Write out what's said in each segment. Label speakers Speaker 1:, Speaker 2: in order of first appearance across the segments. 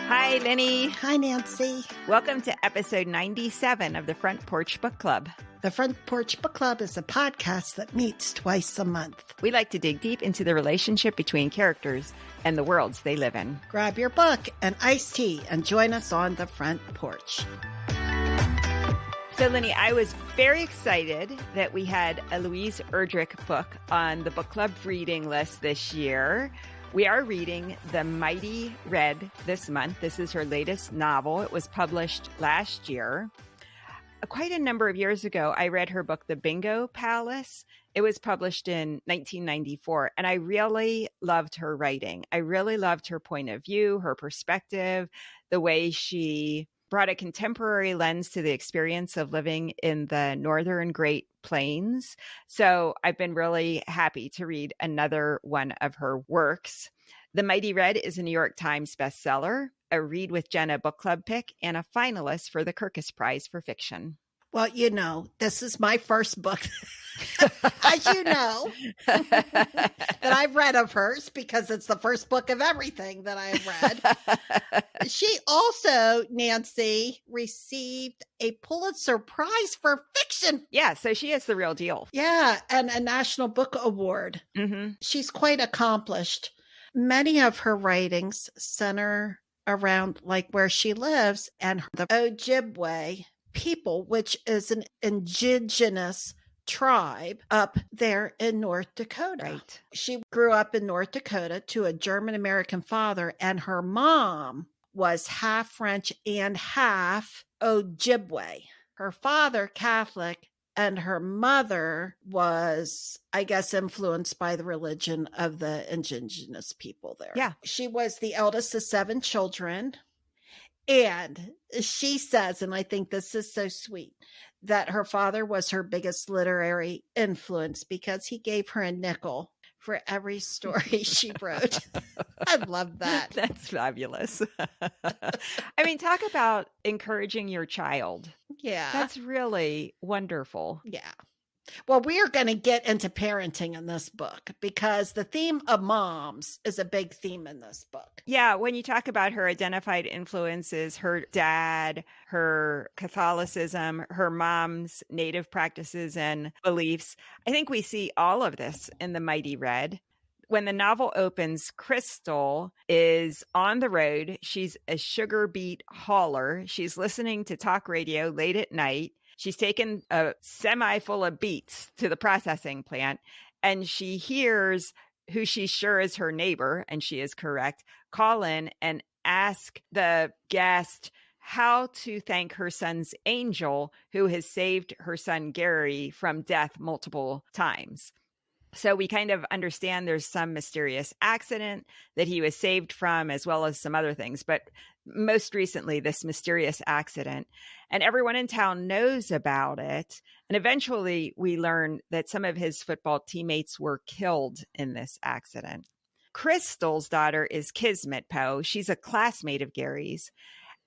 Speaker 1: Hi, Linny.
Speaker 2: Hi, Nancy.
Speaker 1: Welcome to episode 97 of the Front Porch Book Club.
Speaker 2: The Front Porch Book Club is a podcast that meets twice a month.
Speaker 1: We like to dig deep into the relationship between characters and the worlds they live in.
Speaker 2: Grab your book and iced tea and join us on the front porch.
Speaker 1: So, Linny, I was very excited that we had a Louise Erdrich book on the book club reading list this year. We are reading The Mighty Red this month. This is her latest novel. It was published last year. Quite a number of years ago, I read her book, The Bingo Palace. It was published in 1994, and I really loved her writing. I really loved her point of view, her perspective, the way she brought a contemporary lens to the experience of living in the northern Great Plains. So I've been really happy to read another one of her works. The Mighty Red is a New York Times bestseller, a Read with Jenna book club pick, and a finalist for the Kirkus Prize for fiction.
Speaker 2: Well, you know, this is my first book, as you know, that I've read of hers because it's the first book of everything that I've read. She also, Nancy, received a Pulitzer Prize for fiction.
Speaker 1: Yeah, so she is the real deal.
Speaker 2: Yeah, and a National Book Award.
Speaker 1: Mm-hmm.
Speaker 2: She's quite accomplished. Many of her writings center around like where she lives and the Ojibwe people, which is an indigenous tribe up there in North Dakota.
Speaker 1: Right.
Speaker 2: She grew up in North Dakota to a German-American father, and her mom was half French and half Ojibwe. Her father, Catholic, and her mother was, I guess, influenced by the religion of the indigenous people there.
Speaker 1: Yeah.
Speaker 2: She was the eldest of 7 children. And she says, and I think this is so sweet, that her father was her biggest literary influence because he gave her a nickel for every story she wrote. I love that.
Speaker 1: That's fabulous. I mean, talk about encouraging your child.
Speaker 2: Yeah.
Speaker 1: That's really wonderful.
Speaker 2: Yeah. Well, we are going to get into parenting in this book because the theme of moms is a big theme in this book.
Speaker 1: Yeah, when you talk about her identified influences, her dad, her Catholicism, her mom's native practices and beliefs, I think we see all of this in The Mighty Red. When the novel opens, Crystal is on the road. She's a sugar beet hauler. She's listening to talk radio late at night. She's taken a semi full of beets to the processing plant, and she hears who she's sure is her neighbor, and she is correct, call in and ask the guest how to thank her son's angel who has saved her son Gary from death multiple times. So we kind of understand there's some mysterious accident that he was saved from, as well as some other things. But most recently, this mysterious accident. And everyone in town knows about it. And eventually, we learn that some of his football teammates were killed in this accident. Crystal's daughter is Kismet Poe. She's a classmate of Gary's.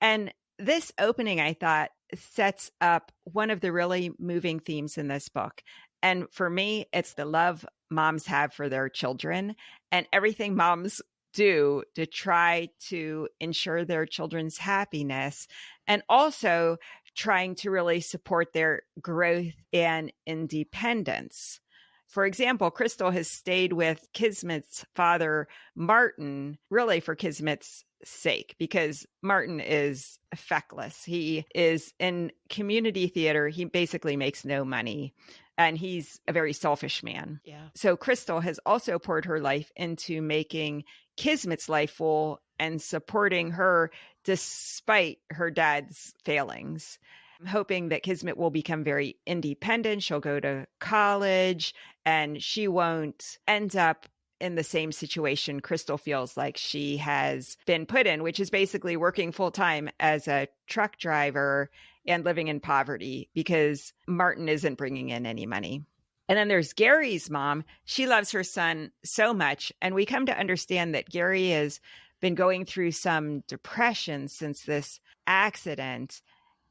Speaker 1: And this opening, I thought, sets up one of the really moving themes in this book. And for me, it's the love moms have for their children and everything moms do to try to ensure their children's happiness, and also trying to really support their growth and independence. For example, Crystal has stayed with Kismet's father, Martin, really for Kismet's sake, because Martin is feckless. He is in community theater. He basically makes no money. And he's a very selfish man.
Speaker 2: Yeah.
Speaker 1: So Crystal has also poured her life into making Kismet's life full and supporting her despite her dad's failings. I'm hoping that Kismet will become very independent. She'll go to college and she won't end up in the same situation Crystal feels like she has been put in, which is basically working full time as a truck driver and living in poverty because Martin isn't bringing in any money. And then there's Gary's mom. She loves her son so much. And we come to understand that Gary has been going through some depression since this accident.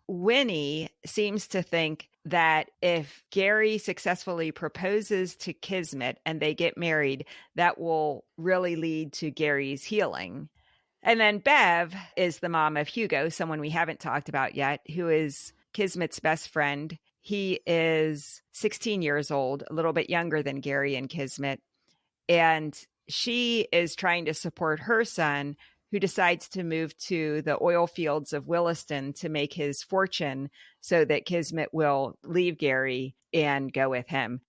Speaker 1: Winnie seems to think that if Gary successfully proposes to Kismet and they get married, that will really lead to Gary's healing. And then Bev is the mom of Hugo, someone we haven't talked about yet, who is Kismet's best friend. He is 16 years old, a little bit younger than Gary and Kismet. And she is trying to support her son, who decides to move to the oil fields of Williston to make his fortune so that Kismet will leave Gary and go with him.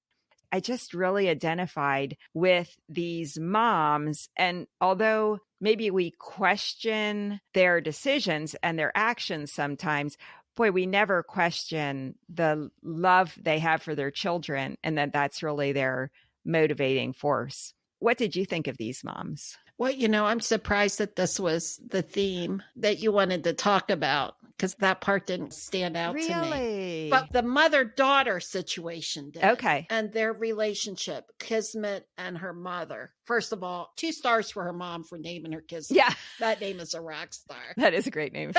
Speaker 1: I just really identified with these moms. And although maybe we question their decisions and their actions sometimes, boy, we never question the love they have for their children and that that's really their motivating force. What did you think of these moms?
Speaker 2: Well, I'm surprised that this was the theme that you wanted to talk about, because that part didn't stand out to me.
Speaker 1: Really?
Speaker 2: But the mother-daughter situation did.
Speaker 1: Okay.
Speaker 2: And their relationship, Kismet and her mother. First of all, 2 stars for her mom for naming her Kismet.
Speaker 1: Yeah.
Speaker 2: That name is a rock star.
Speaker 1: That is a great name.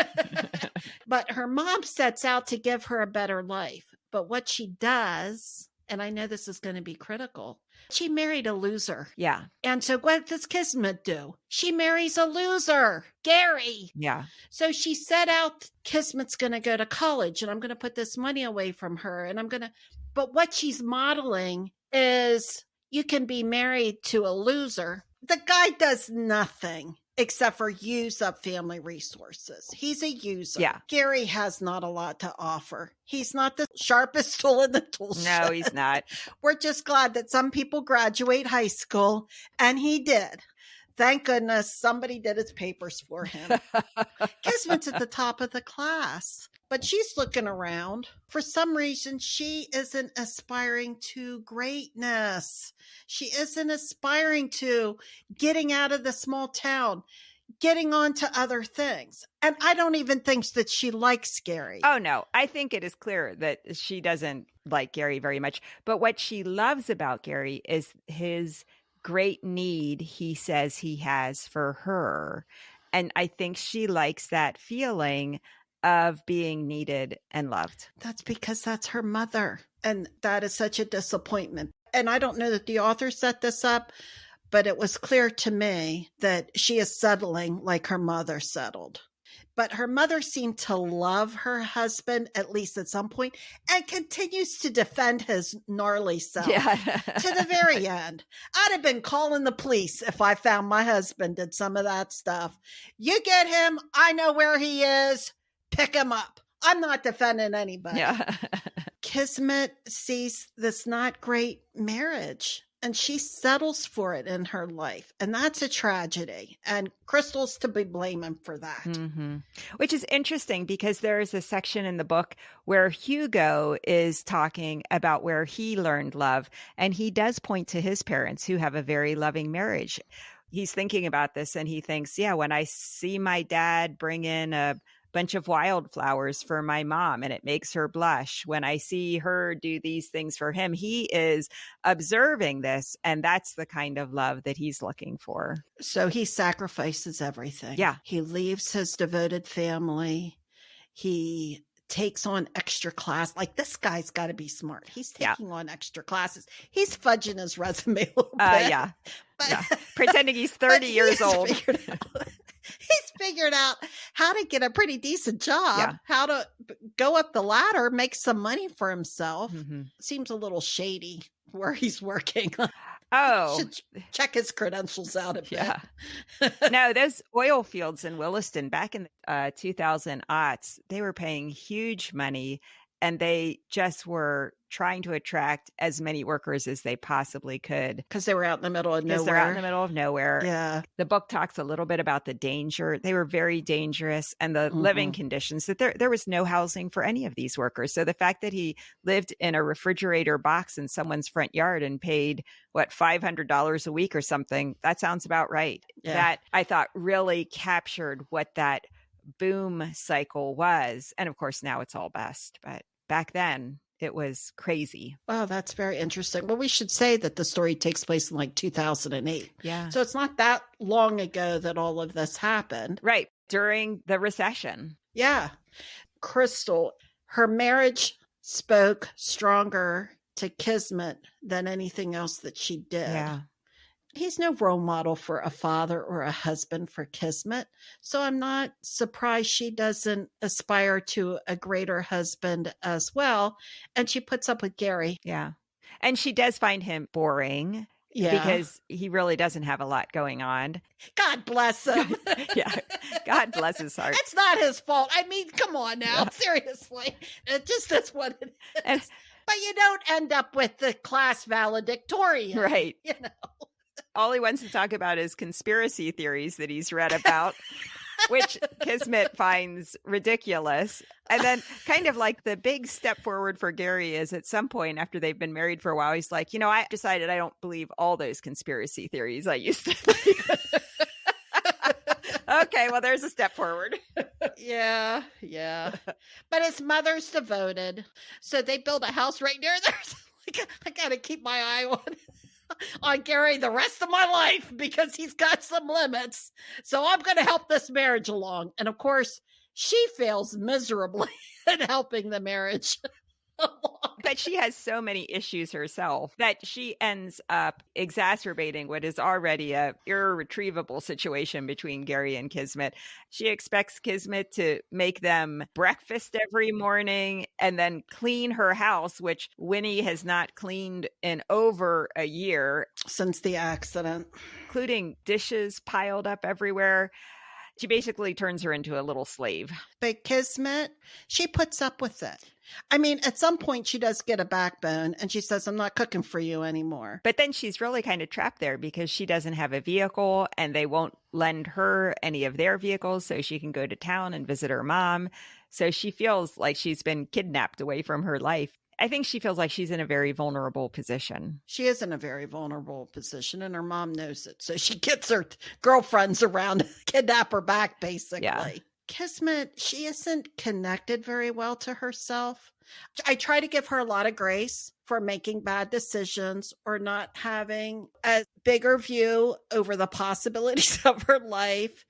Speaker 2: But her mom sets out to give her a better life. But what she does, and I know this is going to be critical, she married a loser.
Speaker 1: Yeah.
Speaker 2: And so what does Kismet do? She marries a loser, Gary.
Speaker 1: Yeah.
Speaker 2: So she set out, Kismet's going to go to college and I'm going to put this money away from her. But what she's modeling is you can be married to a loser. The guy does nothing except for use up family resources. He's a user.
Speaker 1: Yeah.
Speaker 2: Gary has not a lot to offer. He's not the sharpest tool in the tool shed.
Speaker 1: No, he's not.
Speaker 2: We're just glad that some people graduate high school, and he did. Thank goodness somebody did his papers for him. Kismet's at the top of the class, but she's looking around. For some reason, she isn't aspiring to greatness. She isn't aspiring to getting out of the small town, getting on to other things. And I don't even think that she likes Gary.
Speaker 1: Oh, no. I think it is clear that she doesn't like Gary very much. But what she loves about Gary is his great need he says he has for her. And I think she likes that feeling of being needed and loved.
Speaker 2: That's because that's her mother. And that is such a disappointment. And I don't know that the author set this up, but it was clear to me that she is settling like her mother settled. But her mother seemed to love her husband, at least at some point, and continues to defend his gnarly self to the very end. I'd have been calling the police if I found my husband did some of that stuff. You get him. I know where he is. Pick him up. I'm not defending anybody.
Speaker 1: Yeah.
Speaker 2: Kismet sees this not great marriage, and she settles for it in her life. And that's a tragedy. And Crystal's to be blaming for that.
Speaker 1: Mm-hmm. Which is interesting because there is a section in the book where Hugo is talking about where he learned love. And he does point to his parents who have a very loving marriage. He's thinking about this and he thinks, yeah, when I see my dad bring in a bunch of wildflowers for my mom and it makes her blush, when I see her do these things for him, he is observing this, and that's the kind of love that he's looking for.
Speaker 2: So he sacrifices everything.
Speaker 1: Yeah.
Speaker 2: He leaves his devoted family. He takes on extra class. Like, this guy's got to be smart. He's taking on extra classes. He's fudging his resume a little bit.
Speaker 1: Yeah. Pretending he's 30 years old.
Speaker 2: He's figured out how to get a pretty decent job, how to go up the ladder, make some money for himself. Mm-hmm. Seems a little shady where he's working. Should check his credentials out a bit.
Speaker 1: Yeah. No, those oil fields in Williston back in the 2000 aughts, they were paying huge money, and they just were trying to attract as many workers as they possibly could.
Speaker 2: Because they were out in the middle of nowhere.
Speaker 1: They're out in the middle of nowhere.
Speaker 2: Yeah.
Speaker 1: The book talks a little bit about the danger. They were very dangerous, and the living conditions, that there was no housing for any of these workers. So the fact that he lived in a refrigerator box in someone's front yard and paid, $500 a week or something, that sounds about right.
Speaker 2: Yeah.
Speaker 1: That I thought really captured what that boom cycle was. And of course, now it's all bust. But back then, it was crazy.
Speaker 2: Wow, that's very interesting. Well, we should say that the story takes place in 2008.
Speaker 1: Yeah.
Speaker 2: So it's not that long ago that all of this happened.
Speaker 1: Right. During the recession.
Speaker 2: Yeah. Crystal, her marriage spoke stronger to Kismet than anything else that she did.
Speaker 1: Yeah.
Speaker 2: He's no role model for a father or a husband for Kismet. So I'm not surprised she doesn't aspire to a greater husband as well. And she puts up with Gary.
Speaker 1: Yeah. And she does find him boring.
Speaker 2: Yeah.
Speaker 1: Because he really doesn't have a lot going on.
Speaker 2: God bless him.
Speaker 1: Yeah. God bless his heart.
Speaker 2: It's not his fault. I mean, come on now. Yeah. Seriously. It just is what it is. But you don't end up with the class valedictorian.
Speaker 1: Right.
Speaker 2: You know.
Speaker 1: All he wants to talk about is conspiracy theories that he's read about, which Kismet finds ridiculous. And then kind of like the big step forward for Gary is at some point after they've been married for a while, he's like, I decided I don't believe all those conspiracy theories I used to believe. Okay, well, there's a step forward.
Speaker 2: Yeah. But his mother's devoted. So they build a house right near there. I got to keep my eye on Gary the rest of my life because he's got some limits. So I'm going to help this marriage along. And of course, she fails miserably in helping the marriage along.
Speaker 1: But she has so many issues herself that she ends up exacerbating what is already a irretrievable situation between Gary and Kismet. She expects Kismet to make them breakfast every morning and then clean her house, which Winnie has not cleaned in over a year.
Speaker 2: Since the accident.
Speaker 1: Including dishes piled up everywhere. She basically turns her into a little slave.
Speaker 2: But Kismet, she puts up with it. I mean, at some point she does get a backbone and she says, I'm not cooking for you anymore.
Speaker 1: But then she's really kind of trapped there because she doesn't have a vehicle and they won't lend her any of their vehicles so she can go to town and visit her mom. So she feels like she's been kidnapped away from her life. I think she feels like she's in a very vulnerable position.
Speaker 2: She is in a very vulnerable position and her mom knows it. So she gets her girlfriends around to kidnap her back, basically. Yeah. Kismet, she isn't connected very well to herself. I try to give her a lot of grace for making bad decisions or not having a bigger view over the possibilities of her life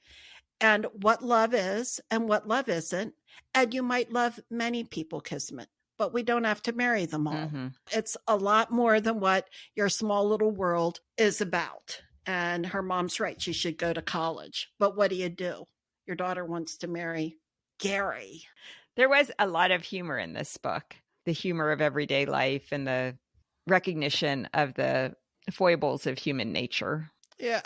Speaker 2: and what love is and what love isn't. And you might love many people, Kismet, but we don't have to marry them all. Mm-hmm. It's a lot more than what your small little world is about. And her mom's right. She should go to college. But what do? Your daughter wants to marry Gary.
Speaker 1: There was a lot of humor in this book, the humor of everyday life and the recognition of the foibles of human nature.
Speaker 2: Yeah,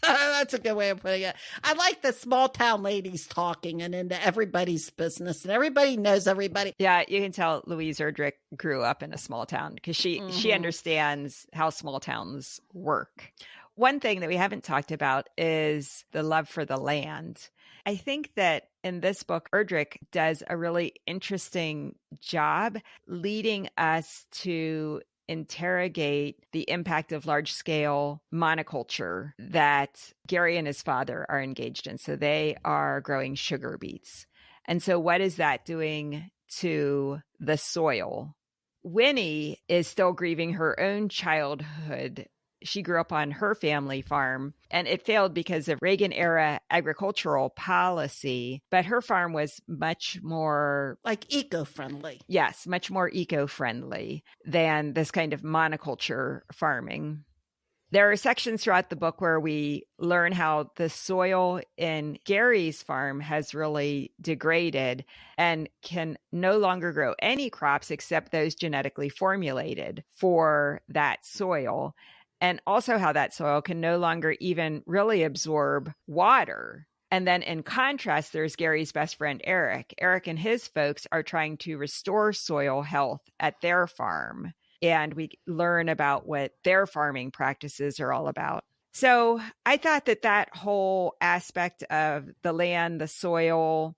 Speaker 2: that's a good way of putting it. I like the small town ladies talking and into everybody's business and everybody knows everybody.
Speaker 1: Yeah, you can tell Louise Erdrich grew up in a small town because she understands how small towns work. One thing that we haven't talked about is the love for the land. I think that in this book, Erdrich does a really interesting job leading us to interrogate the impact of large-scale monoculture that Gary and his father are engaged in. So they are growing sugar beets. And so what is that doing to the soil? Winnie is still grieving her own childhood. She grew up on her family farm, and it failed because of Reagan-era agricultural policy, but her farm was much more...
Speaker 2: like eco-friendly.
Speaker 1: Yes, much more eco-friendly than this kind of monoculture farming. There are sections throughout the book where we learn how the soil in Gary's farm has really degraded and can no longer grow any crops except those genetically formulated for that soil. And also how that soil can no longer even really absorb water. And then in contrast, there's Gary's best friend, Eric. Eric and his folks are trying to restore soil health at their farm. And we learn about what their farming practices are all about. So I thought that whole aspect of the land, the soil,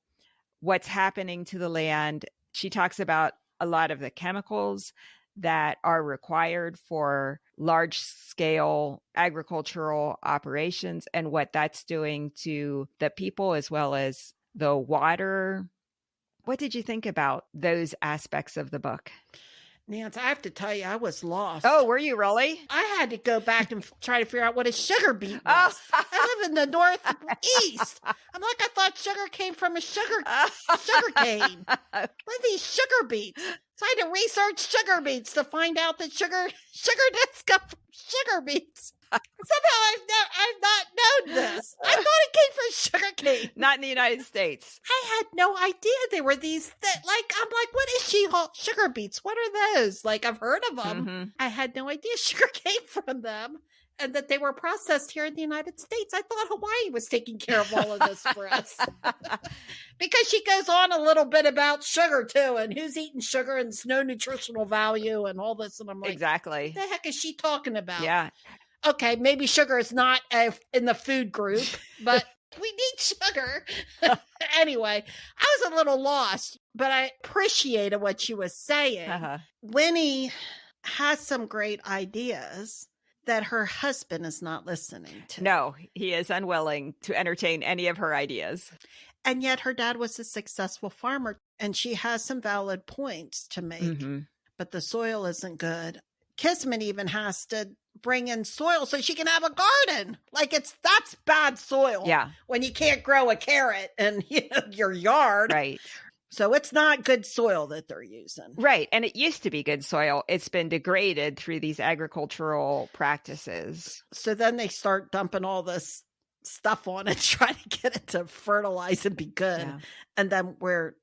Speaker 1: what's happening to the land, she talks about a lot of the chemicals that are required for large-scale agricultural operations and what that's doing to the people as well as the water. What did you think about those aspects of the book?
Speaker 2: Nancy, I have to tell you, I was lost.
Speaker 1: Oh, were you really?
Speaker 2: I had to go back and try to figure out what a sugar beet was. I live in the Northeast. I'm like, I thought sugar came from a sugar cane. What are these sugar beets? So I had to research sugar beets to find out that sugar does come from sugar beets. I've not known this. I thought it came from sugarcane.
Speaker 1: Not in the United States.
Speaker 2: I had no idea there were these I'm like, what is she? Sugar beets? What are those? Like, I've heard of them.
Speaker 1: Mm-hmm.
Speaker 2: I had no idea sugar came from them and that they were processed here in the United States. I thought Hawaii was taking care of all of this for us. Because she goes on a little bit about sugar too, and who's eating sugar and it's no nutritional value and all this. And I'm like,
Speaker 1: exactly.
Speaker 2: What the heck is she talking about?
Speaker 1: Yeah.
Speaker 2: Okay, maybe sugar is not in the food group, but we need sugar. Anyway, I was a little lost, but I appreciated what she was saying. Winnie has some great ideas that her husband is not listening to.
Speaker 1: No, he is unwilling to entertain any of her ideas.
Speaker 2: And yet her dad was a successful farmer, and she has some valid points to make, but the soil isn't good. Kismet even has to bring in soil so she can have a garden. Like, that's bad soil.
Speaker 1: Yeah.
Speaker 2: When you can't grow a carrot in your yard.
Speaker 1: Right.
Speaker 2: So it's not good soil that they're using.
Speaker 1: Right. And it used to be good soil. It's been degraded through these agricultural practices.
Speaker 2: So then they start dumping all this stuff on it, trying to get it to fertilize and be good. Yeah. And then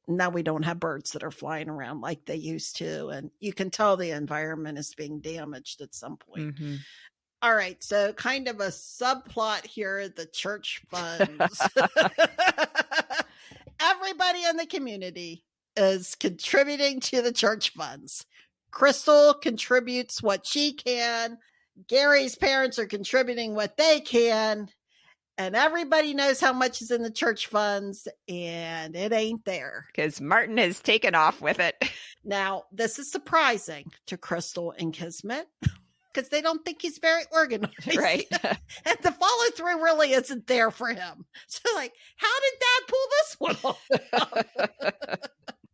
Speaker 2: now we don't have birds that are flying around like they used to. And you can tell the environment is being damaged at some point. All right. So kind of a subplot here, the church funds. Everybody in the community is contributing to the church funds. Crystal contributes what she can. Gary's parents are contributing what they can. And everybody knows how much is in the church funds, and it ain't there.
Speaker 1: Because Martin has taken off with it.
Speaker 2: Now, this is surprising to Crystal and Kismet, because they don't think he's very organized.
Speaker 1: Right.
Speaker 2: And the follow through really isn't there for him. So, like, how did Dad pull this one off?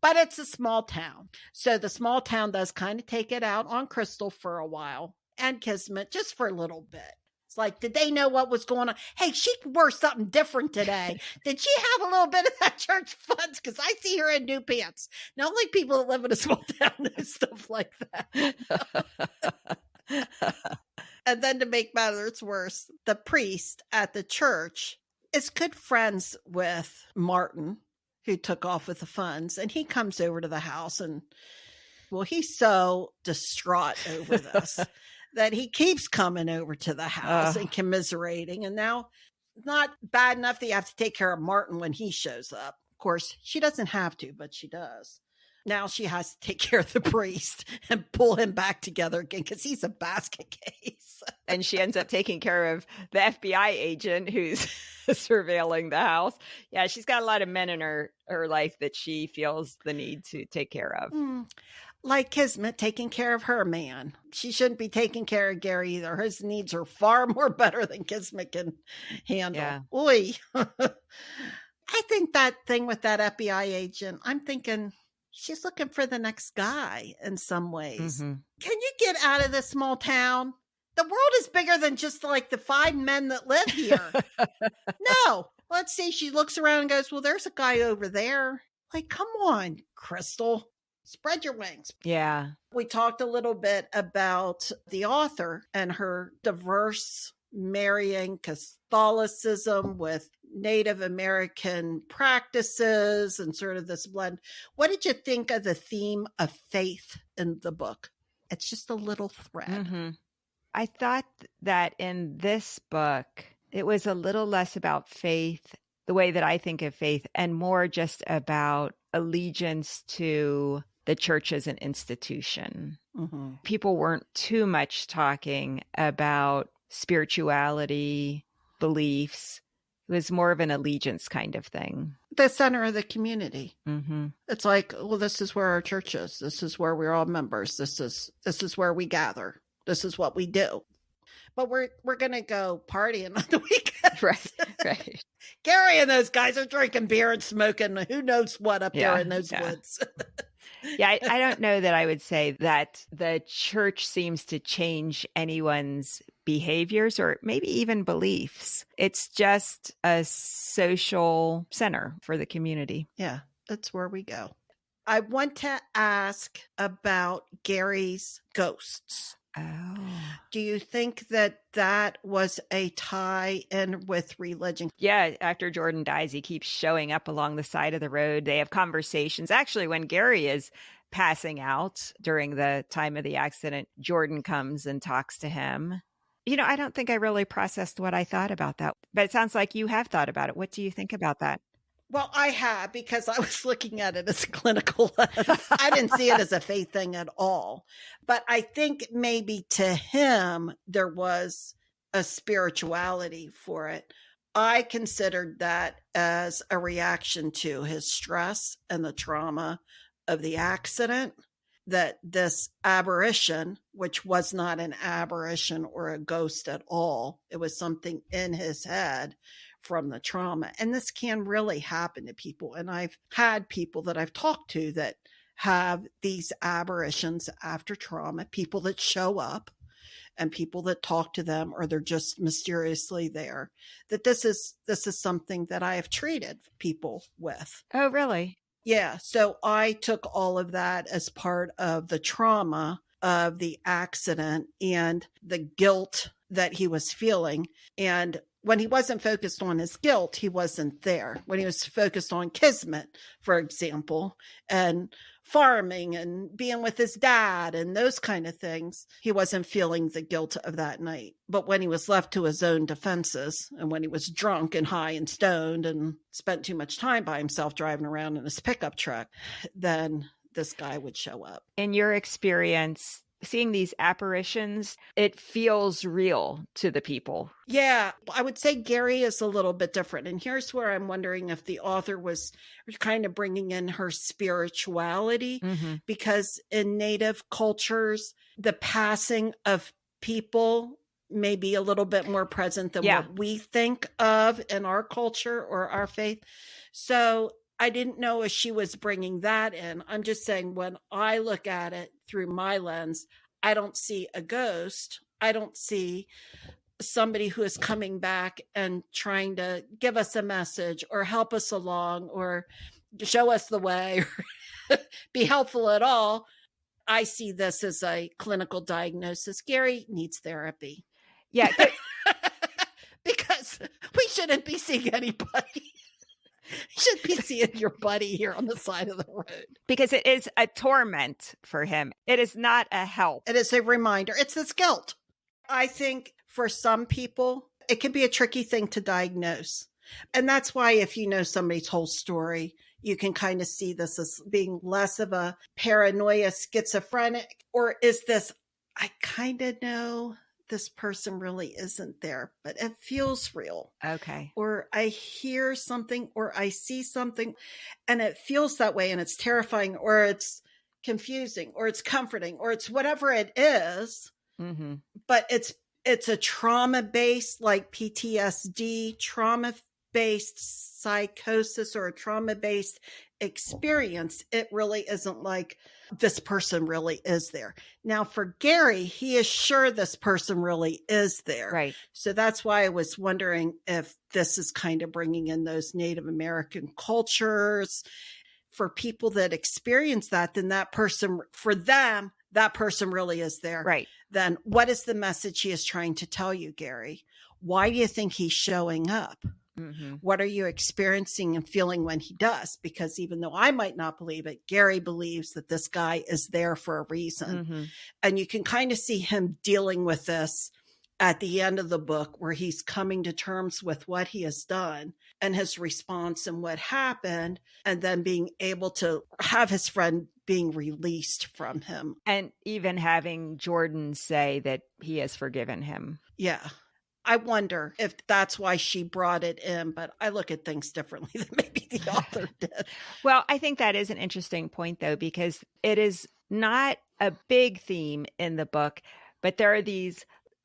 Speaker 2: But it's a small town. So the small town does kind of take it out on Crystal for a while, and Kismet just for a little bit. Like, did they know what was going on? Hey, she wore something different today. Did she have a little bit of that church funds? Because I see her in new pants. Now, only people that live in a small town know stuff like that. And then to make matters worse, the priest at the church is good friends with Martin, who took off with the funds. And he comes over to the house and, well, he's so distraught over this. That he keeps coming over to the house and commiserating. And now, not bad enough that you have to take care of Martin when he shows up. Of course, she doesn't have to, but she does. Now she has to take care of the priest and pull him back together again because he's a basket case.
Speaker 1: And she ends up taking care of the FBI agent who's surveilling the house. Yeah, she's got a lot of men in her life that she feels the need to take care of.
Speaker 2: Like Kismet taking care of her man. She shouldn't be taking care of Gary either. His needs are far more better than Kismet can handle. Yeah. Oy. I think that thing with that FBI agent, I'm thinking she's looking for the next guy in some ways. Can you get out of this small town? The world is bigger than just like the 5 men that live here. No. Let's see. She looks around and goes, well, there's a guy over there. Like, come on, Crystal. Spread your wings.
Speaker 1: Yeah.
Speaker 2: We talked a little bit about the author and her diverse marrying Catholicism with Native American practices and sort of this blend. What did you think of the theme of faith in the book? It's just a little thread.
Speaker 1: I thought that in this book, it was a little less about faith, the way that I think of faith, and more just about allegiance to the church as an institution. People weren't too much talking about spirituality, beliefs. It was more of an allegiance kind of thing.
Speaker 2: The center of the community. It's like, well, this is where our church is. This is where we're all members. This is where we gather. This is what we do. But we're going to go partying on the weekend.
Speaker 1: Right.
Speaker 2: Gary and those guys are drinking beer and smoking who knows what up there in those woods.
Speaker 1: I don't know that I would say that the church seems to change anyone's behaviors or maybe even beliefs. It's just a social center for the community.
Speaker 2: Yeah, that's where we go. I want to ask about Gary's ghosts.
Speaker 1: Oh.
Speaker 2: Do you think that that was a tie in with religion?
Speaker 1: Yeah, after Jordan dies, he keeps showing up along the side of the road. They have conversations. Actually, when Gary is passing out during the time of the accident, Jordan comes and talks to him. I don't think I really processed what I thought about that, but it sounds like you have thought about it. What do you think about that?
Speaker 2: Well, I have, because I was looking at it as a clinical lens. I didn't see it as a faith thing at all. But I think maybe to him, there was a spirituality for it. I considered that as a reaction to his stress and the trauma of the accident, that this aberration, which was not an aberration or a ghost at all, it was something in his head from the trauma. And this can really happen to people. And I've had people that I've talked to that have these aberrations after trauma, people that show up and people that talk to them, or they're just mysteriously there, that this is something that I have treated people with.
Speaker 1: Oh, really?
Speaker 2: Yeah. So I took all of that as part of the trauma of the accident and the guilt that he was feeling. And when he wasn't focused on his guilt, he wasn't there. When he was focused on kismet, for example, and farming and being with his dad and those kind of things, he wasn't feeling the guilt of that night. But when he was left to his own defenses, and when he was drunk and high and stoned and spent too much time by himself driving around in his pickup truck, then this guy would show up.
Speaker 1: In your experience, seeing these apparitions, it feels real to the people.
Speaker 2: Yeah, I would say Gary is a little bit different. And here's where I'm wondering if the author was kind of bringing in her spirituality, because in Native cultures, the passing of people may be a little bit more present than what we think of in our culture or our faith. So I didn't know if she was bringing that in. I'm just saying, when I look at it through my lens, I don't see a ghost. I don't see somebody who is coming back and trying to give us a message or help us along or show us the way or be helpful at all. I see this as a clinical diagnosis. Gary needs therapy.
Speaker 1: Yeah.
Speaker 2: Because we shouldn't be seeing anybody. You should be seeing your buddy here on the side of the road.
Speaker 1: Because it is a torment for him. It is not a help.
Speaker 2: It is a reminder. It's this guilt. I think for some people, it can be a tricky thing to diagnose. And that's why if you know somebody's whole story, you can kind of see this as being less of a paranoia, schizophrenic, or is this, I kind of know this person really isn't there, but it feels real.
Speaker 1: Okay.
Speaker 2: Or I hear something or I see something and it feels that way and it's terrifying or it's confusing or it's comforting or it's whatever it is. But it's a trauma-based, like PTSD, trauma-based psychosis or a trauma-based experience. It really isn't like this person really is there. Now for Gary, he is sure this person really is there.
Speaker 1: Right.
Speaker 2: So that's why I was wondering if this is kind of bringing in those Native American cultures. For people that experience that, then that person, for them, that person really is there.
Speaker 1: Right.
Speaker 2: Then what is the message he is trying to tell you, Gary? Why do you think he's showing up? What are you experiencing and feeling when he does? Because even though I might not believe it, Gary believes that this guy is there for a reason. And you can kind of see him dealing with this at the end of the book, where he's coming to terms with what he has done and his response and what happened, and then being able to have his friend being released from him.
Speaker 1: And even having Jordan say that he has forgiven him.
Speaker 2: Yeah. I wonder if that's why she brought it in, but I look at things differently than maybe the author did.
Speaker 1: Well, I think that is an interesting point, though, because it is not a big theme in the book, but there are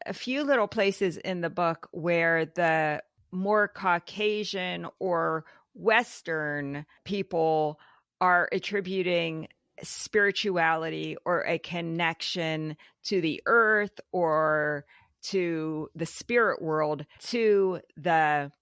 Speaker 1: a few little places in the book where the more Caucasian or Western people are attributing spirituality or a connection to the earth or to the spirit world to the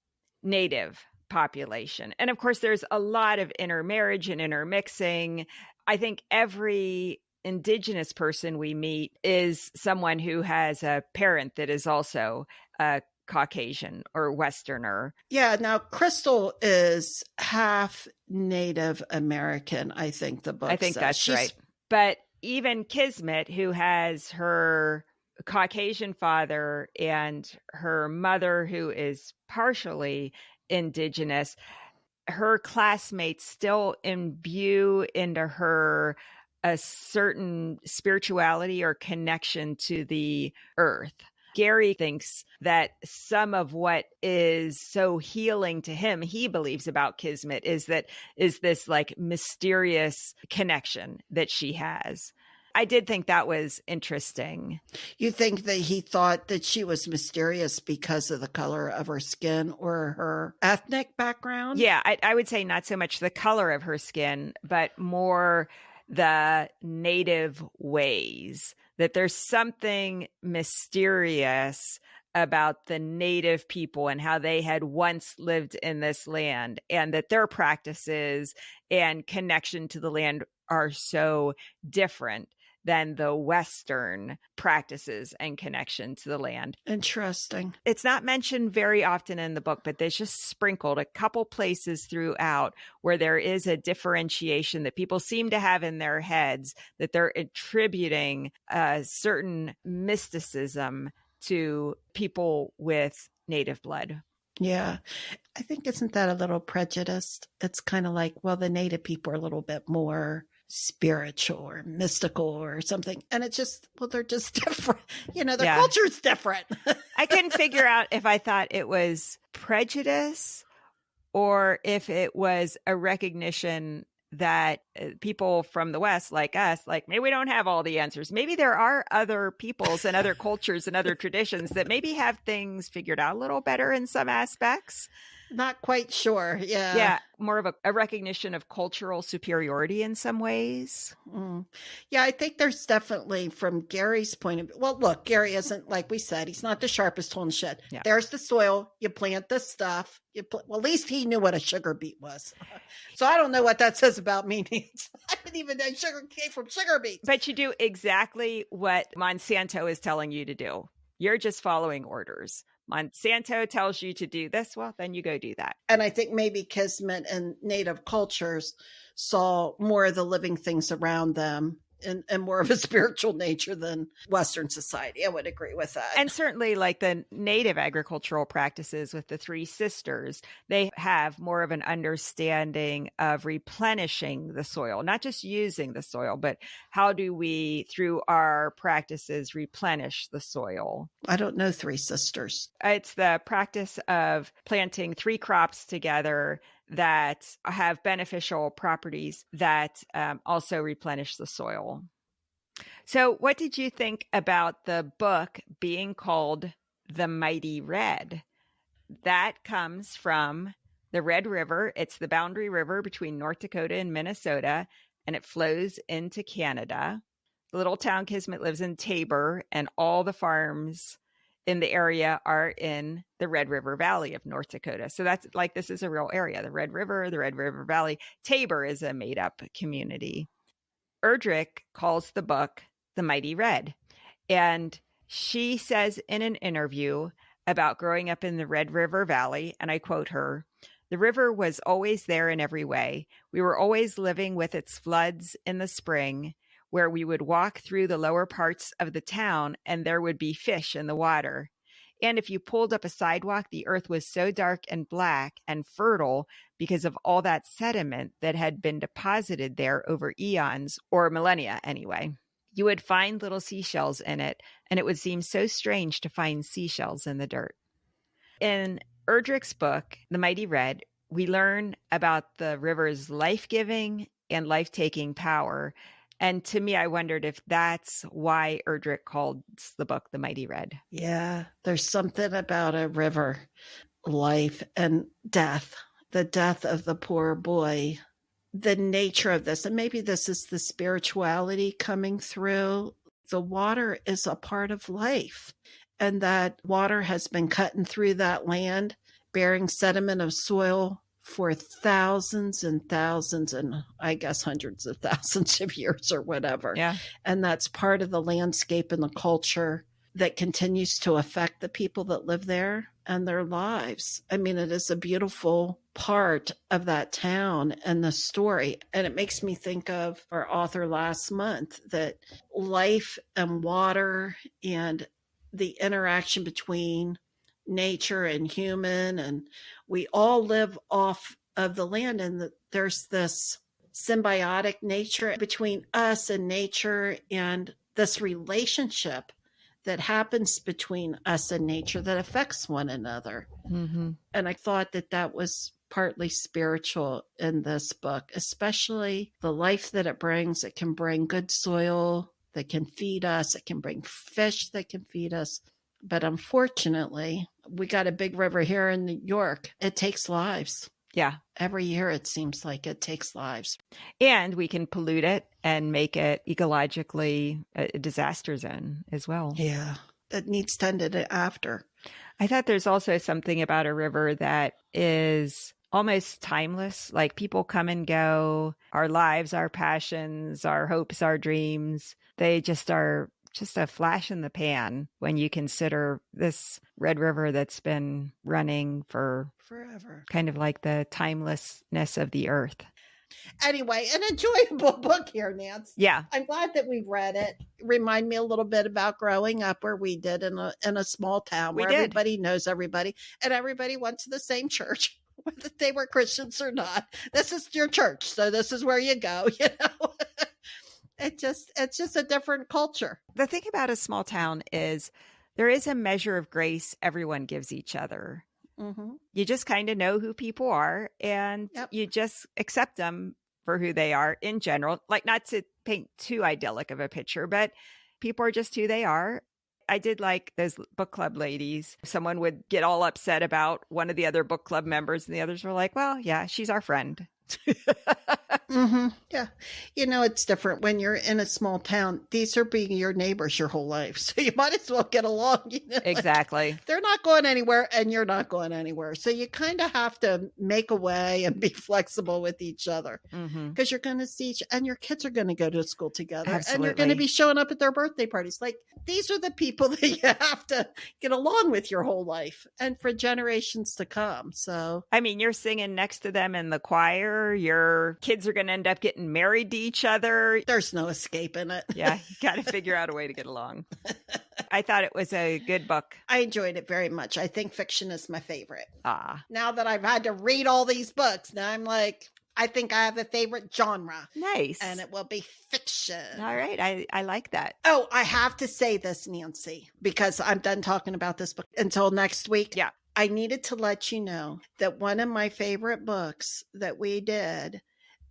Speaker 1: native population. And of course, there's a lot of intermarriage and intermixing. I think every indigenous person we meet is someone who has a parent that is also a Caucasian or Westerner.
Speaker 2: Yeah. Now, Crystal is half Native American, I think the book
Speaker 1: I think
Speaker 2: says.
Speaker 1: that's right. But even Kismet, who has her Caucasian father and her mother, who is partially indigenous, her classmates still imbue into her a certain spirituality or connection to the earth. Gary thinks that some of what is so healing to him, he believes about Kismet, is this like mysterious connection that she has. I did think that was interesting.
Speaker 2: You think that he thought that she was mysterious because of the color of her skin or her ethnic background?
Speaker 1: Yeah, I would say not so much the color of her skin, but more the native ways, that there's something mysterious about the native people and how they had once lived in this land, and that their practices and connection to the land are so different than the Western practices and connection to the land.
Speaker 2: Interesting.
Speaker 1: It's not mentioned very often in the book, but there's just sprinkled a couple places throughout where there is a differentiation that people seem to have in their heads, that they're attributing a certain mysticism to people with native blood.
Speaker 2: Yeah. I think, isn't that a little prejudiced? It's kind of like, well, the native people are a little bit more spiritual or mystical or something. And it's just, well, they're just different. You know, their culture's different.
Speaker 1: I couldn't figure out if I thought it was prejudice or if it was a recognition that people from the West, like us, like maybe we don't have all the answers. Maybe there are other peoples and other cultures and other traditions that maybe have things figured out a little better in some aspects.
Speaker 2: Not quite sure. Yeah.
Speaker 1: Yeah. More of a recognition of cultural superiority in some ways.
Speaker 2: Yeah, I think there's definitely, from Gary's point of view, well, look, Gary isn't, like we said, he's not the sharpest tool in the shed. Yeah. There's the soil. You plant this stuff. Well, at least he knew what a sugar beet was. So I don't know what that says about me. I didn't even know sugar came from sugar beets.
Speaker 1: But you do exactly what Monsanto is telling you to do. You're just following orders. Monsanto tells you to do this, well, then you go do that.
Speaker 2: And I think maybe Kismet and native cultures saw more of the living things around them and more of a spiritual nature than Western society. I would agree with that.
Speaker 1: And certainly like the native agricultural practices with the three sisters, they have more of an understanding of replenishing the soil, not just using the soil, but how do we, through our practices, replenish the soil?
Speaker 2: I don't know three sisters.
Speaker 1: It's the practice of planting 3 crops together that have beneficial properties that also replenish the soil. So what did you think about the book being called The Mighty Red? That comes from the Red River. It's the boundary river between North Dakota and Minnesota, and it flows into Canada. The little town Kismet lives in Tabor, and all the farms in the area are in the Red River Valley of North Dakota. So that's like, this is a real area, the Red River Valley. Tabor is a made up community. Erdrich calls the book The Mighty Red. And she says in an interview about growing up in the Red River Valley, and I quote her, "The river was always there in every way. We were always living with its floods in the spring, where we would walk through the lower parts of the town and there would be fish in the water. And if you pulled up a sidewalk, the earth was so dark and black and fertile because of all that sediment that had been deposited there over eons, or millennia anyway. You would find little seashells in it, and it would seem so strange to find seashells in the dirt." In Erdrich's book, The Mighty Red, we learn about the river's life-giving and life-taking power. And to me, I wondered if that's why Erdrich called the book The Mighty Red.
Speaker 2: Yeah, there's something about a river, life and death, the death of the poor boy, the nature of this. And maybe this is the spirituality coming through. The water is a part of life, and that water has been cutting through that land, bearing sediment of soil for thousands and thousands and I guess hundreds of thousands of years or whatever.
Speaker 1: Yeah.
Speaker 2: And that's part of the landscape and the culture that continues to affect the people that live there and their lives. I mean, it is a beautiful part of that town and the story. And it makes me think of our author last month, that life and water and the interaction between nature and human, and we all live off of the land, and there's this symbiotic nature between us and nature, and this relationship that happens between us and nature that affects one another.
Speaker 1: Mm-hmm.
Speaker 2: And I thought that was partly spiritual in this book, especially the life that it brings. It can bring good soil that can feed us. It can bring fish that can feed us. But unfortunately, we got a big river here in New York. It takes lives.
Speaker 1: Yeah.
Speaker 2: Every year, it seems like it takes lives.
Speaker 1: And we can pollute it and make it ecologically a disaster zone as well.
Speaker 2: Yeah. That needs tended after.
Speaker 1: I thought there's also something about a river that is almost timeless. Like, people come and go. Our lives, our passions, our hopes, our dreams, they just are just a flash in the pan when you consider this Red River that's been running for
Speaker 2: forever,
Speaker 1: kind of like the timelessness of the earth.
Speaker 2: Anyway, an enjoyable book here, Nance.
Speaker 1: Yeah.
Speaker 2: I'm glad that we read it. Remind me a little bit about growing up where we did in a small town where everybody knows everybody and everybody went to the same church, whether they were Christians or not. This is your church, so this is where you go, you know. It's just a different culture.
Speaker 1: The thing about a small town is there is a measure of grace everyone gives each other.
Speaker 2: Mm-hmm.
Speaker 1: You just kind of know who people are, and you just accept them for who they are in general. Like, not to paint too idyllic of a picture, but people are just who they are. I did like those book club ladies. Someone would get all upset about one of the other book club members, and the others were like, well, yeah, she's our friend.
Speaker 2: Mm-hmm. Yeah. You know, it's different when you're in a small town. These are being your neighbors your whole life. So you might as well get along. You know?
Speaker 1: Exactly.
Speaker 2: Like, they're not going anywhere and you're not going anywhere. So you kind of have to make a way and be flexible with each other because you're going to see and your kids are going to go to school together.
Speaker 1: Absolutely.
Speaker 2: And you're going to be showing up at their birthday parties. Like, these are the people that you have to get along with your whole life and for generations to come. So,
Speaker 1: I mean, you're singing next to them in the choir. Your kids are going to end up getting married to each other.
Speaker 2: There's no escaping it.
Speaker 1: Yeah, you got to figure out a way to get along. I thought it was a good book.
Speaker 2: I enjoyed it very much. I think fiction is my favorite.
Speaker 1: Ah.
Speaker 2: Now that I've had to read all these books, now I'm like, I think I have a favorite genre.
Speaker 1: Nice.
Speaker 2: And it will be fiction.
Speaker 1: All right. I like that.
Speaker 2: Oh, I have to say this, Nancy, because I'm done talking about this book until next week.
Speaker 1: Yeah.
Speaker 2: I needed to let you know that one of my favorite books that we did,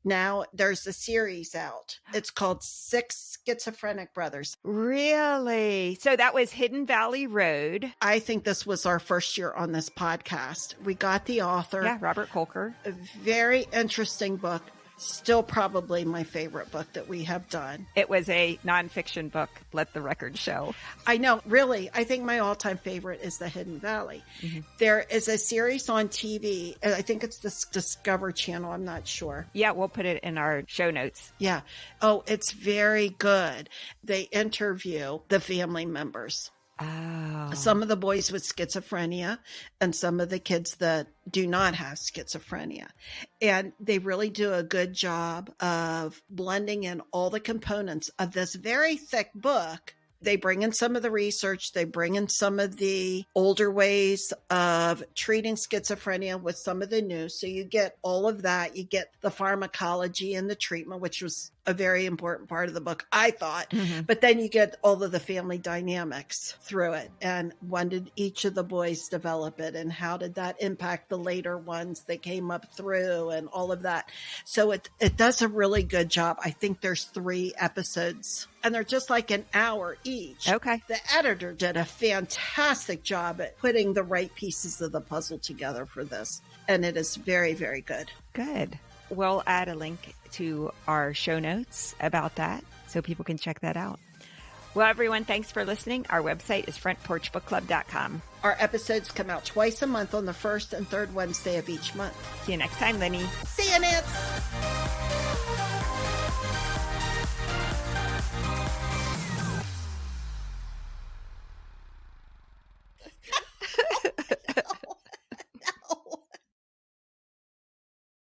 Speaker 2: now there's a series out. It's called Six Schizophrenic Brothers.
Speaker 1: Really? So that was Hidden Valley Road.
Speaker 2: I think this was our first year on this podcast. We got the author.
Speaker 1: Yeah, Robert Kolker.
Speaker 2: A very interesting book. Still probably my favorite book that we have done.
Speaker 1: It was a nonfiction book, let the record show.
Speaker 2: I know, really. I think my all-time favorite is The Hidden Valley. Mm-hmm. There is a series on TV. I think it's the Discover Channel. I'm not sure.
Speaker 1: Yeah, we'll put it in our show notes.
Speaker 2: Yeah. Oh, it's very good. They interview the family members.
Speaker 1: Oh.
Speaker 2: Some of the boys with schizophrenia and some of the kids that do not have schizophrenia. And they really do a good job of blending in all the components of this very thick book. They bring in some of the research. They bring in some of the older ways of treating schizophrenia with some of the new. So you get all of that. You get the pharmacology and the treatment, which was a very important part of the book, I thought. Mm-hmm. But then you get all of the family dynamics through it. And when did each of the boys develop it? And how did that impact the later ones that came up through and all of that? So it does a really good job. I think there's 3 episodes and they're just like an hour each.
Speaker 1: Okay.
Speaker 2: The editor did a fantastic job at putting the right pieces of the puzzle together for this. And it is very, very good.
Speaker 1: Good. We'll add a link to our show notes about that so people can check that out. Well, everyone, thanks for listening. Our website is frontporchbookclub.com.
Speaker 2: Our episodes come out twice a month on the first and third Wednesday of each month.
Speaker 1: See you next time, Linny.
Speaker 2: See you, Nance.